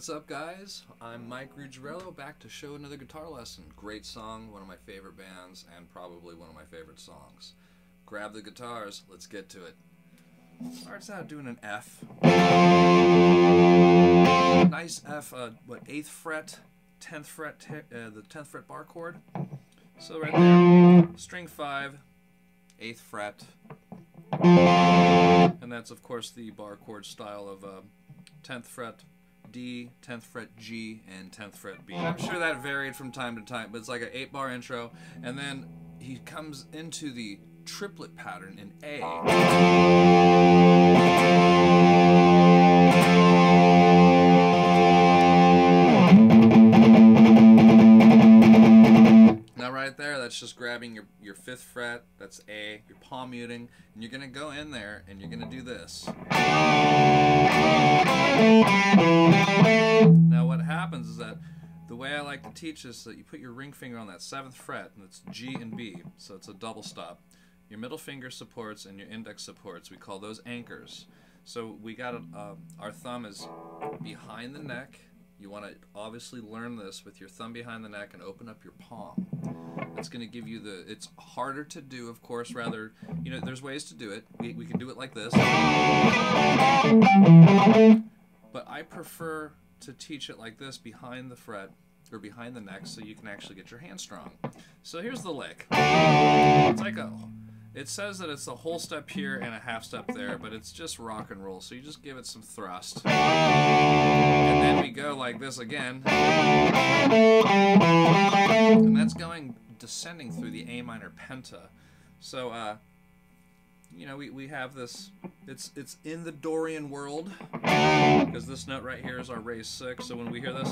What's up, guys? I'm Mike Ruggirello, back to show another guitar lesson. Great song, one of my favorite bands, and probably one of my favorite songs. Grab the guitars, let's get to it. Starts out doing an F. Nice F, 8th fret, 10th fret, the 10th fret bar chord. So right there, string 5, 8th fret, and that's of course the bar chord style of 10th fret D, 10th fret G, and 10th fret B. I'm sure that varied from time to time, but it's like an 8-bar intro, and then he comes into the triplet pattern in A. Now right there, that's just grabbing your 5th fret, that's A, your palm muting, and you're going to go in there and you're going to do this. Now what happens is that the way I like to teach this is that you put your ring finger on that 7th fret, and it's G and B, so it's a double stop. Your middle finger supports and your index supports. We call those anchors. So we got our thumb is behind the neck. You want to obviously learn this with your thumb behind the neck and open up your palm. That's going to give you the, it's harder to do, of course, rather, you know, there's ways to do it. We can do it like this. But I prefer to teach it like this, behind the fret, or behind the neck, so you can actually get your hand strong. So here's the lick. It's like it says that it's a whole step here and a half step there, but it's just rock and roll, so you just give it some thrust. And then we go like this again. And that's going descending through the A minor penta. So, you know, we have this, it's in the Dorian world, because this note right here is our raised 6, so when we hear this,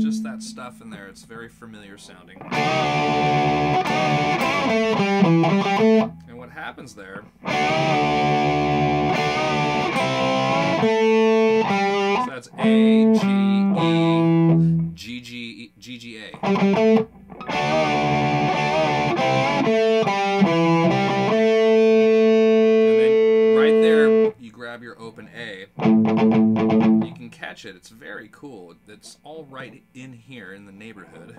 just that stuff in there, it's very familiar sounding. And what happens there, so that's A, G, E, G, G, G, G, A. Your open A, you can catch it. It's very cool. It's all right in here in the neighborhood.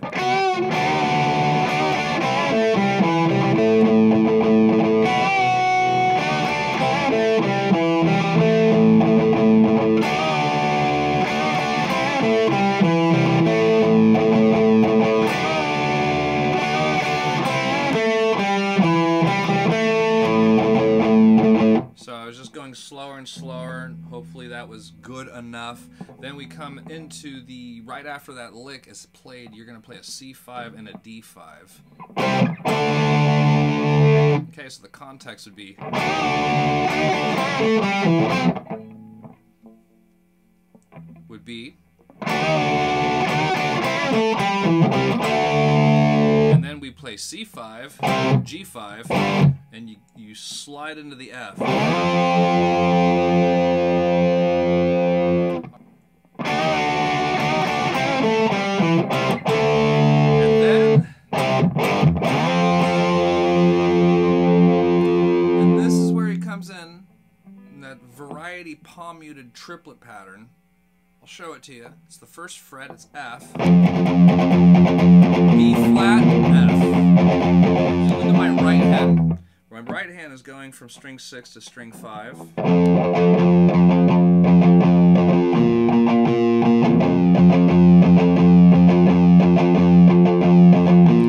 Going slower and slower, and hopefully that was good enough. Then we come into the, right after that lick is played, you're going to play a C5 and a D5. Okay, so the context would be and then we play C5, G5, and you slide into the F. And this is where he comes in that variety palm muted triplet pattern. I'll show it to you. It's the 1st fret, it's F, B flat, F. So look at my right hand. My right hand is going from string 6 to string 5.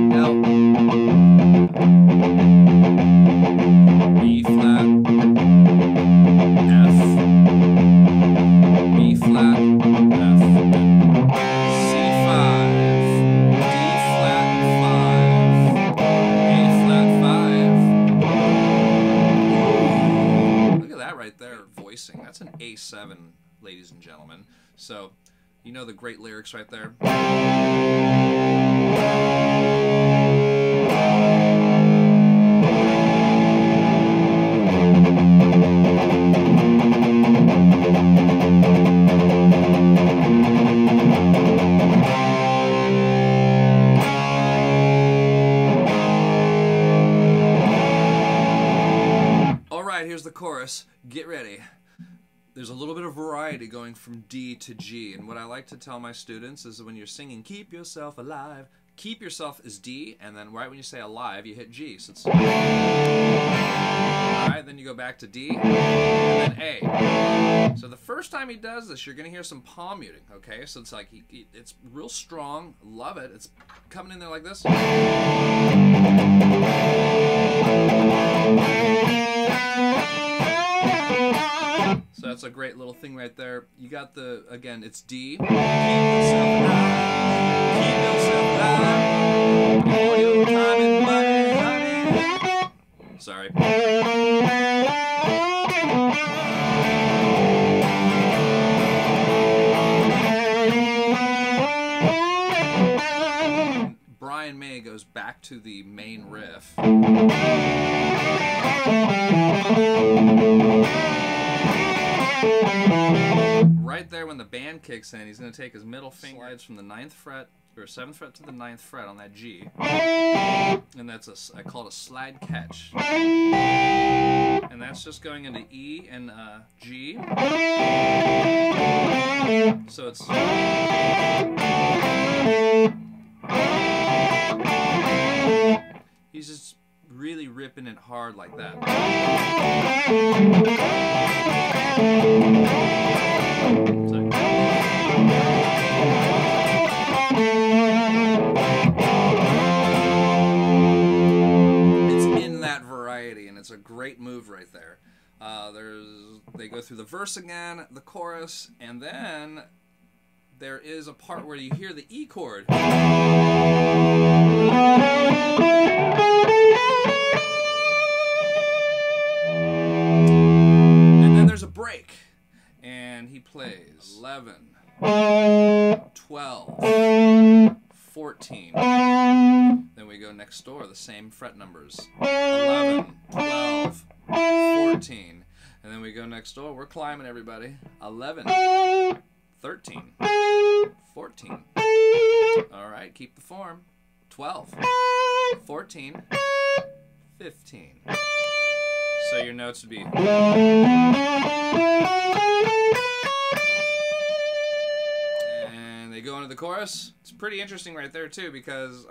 Now, B flat, F, B flat, F, C5, D flat 5, A flat 5. Look at that right there, voicing. That's an A7, ladies and gentlemen. So, you know the great lyrics right there. All right, here's the chorus. Get ready. there's a little bit of variety going from D to G. And what I like to tell my students is that when you're singing, keep yourself alive, keep yourself is D, and then right when you say alive, you hit G. So it's... Alright, then you go back to D, and then A. So the first time he does this, you're going to hear some palm muting, okay? So it's like, it's real strong, love it. It's coming in there like this. So that's a great little thing right there. You got the, again, it's D. Keep yourself alive. Keep yourself alive. All your time and money, honey. Sorry. Brian May goes back to the main riff. Right there when the band kicks in, he's going to take his middle finger, slides from the 9th fret, or 7th fret to the 9th fret on that G. And that's I call it a slide catch. And that's just going into E and G. So it's... He's just really ripping it hard like that. It's in that variety, and it's a great move right there. They go through the verse again, the chorus, and then there is a part where you hear the E chord. And then there's a break, and he plays 11, 12, 14. Then we go next door, the same fret numbers. 11, 12, 14. And then we go next door. We're climbing, everybody. 11, 13, 14. All right, keep the form. 12, 14, 15. So your notes would be... And they go into the chorus. It's pretty interesting right there, too, because...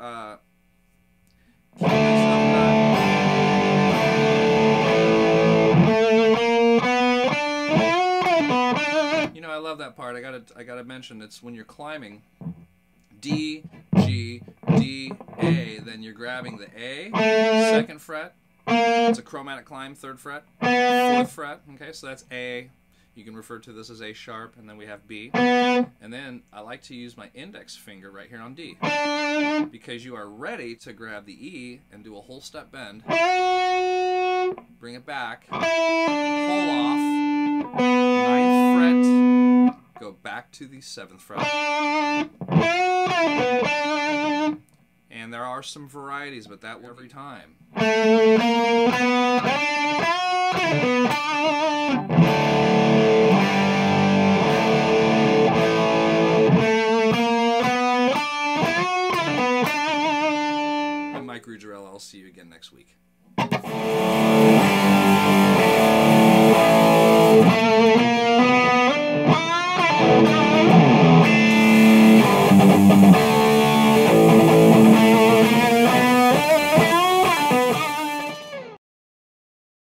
You know, I love that part. I gotta mention, it's when you're climbing, D, G, D, A, then you're grabbing the A, 2nd fret. It's a chromatic climb, 3rd fret, 4th fret. Okay, so that's A. You can refer to this as A sharp, and then we have B. And then I like to use my index finger right here on D, because you are ready to grab the E and do a whole step bend. Bring it back, pull off, 9th fret, go back to the 7th fret. And there are some varieties, but that will every time. I'm Mike Ruggirello. I'll see you again next week.